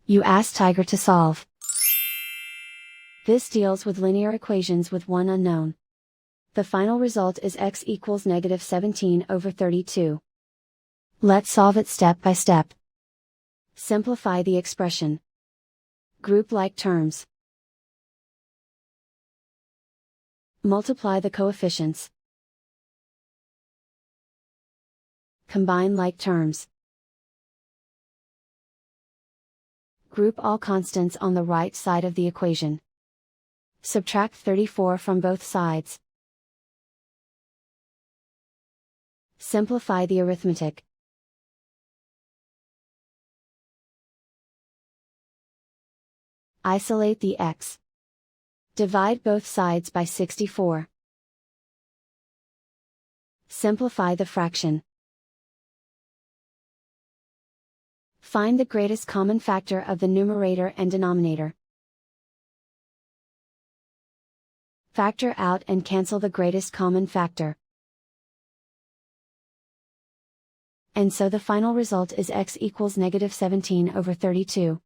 You ask Tiger to solve. This deals with linear equations with one unknown. The final result is x equals -17/32. Let's solve it step by step. Simplify the expression. Group like terms. Multiply the coefficients. Combine like terms. Group all constants on the right side of the equation. Subtract 34 from both sides. Simplify the arithmetic. Isolate the x. Divide both sides by 64. Simplify the fraction. Find the greatest common factor of the numerator and denominator. Factor out and cancel the greatest common factor. And so the final result is x equals -17/32.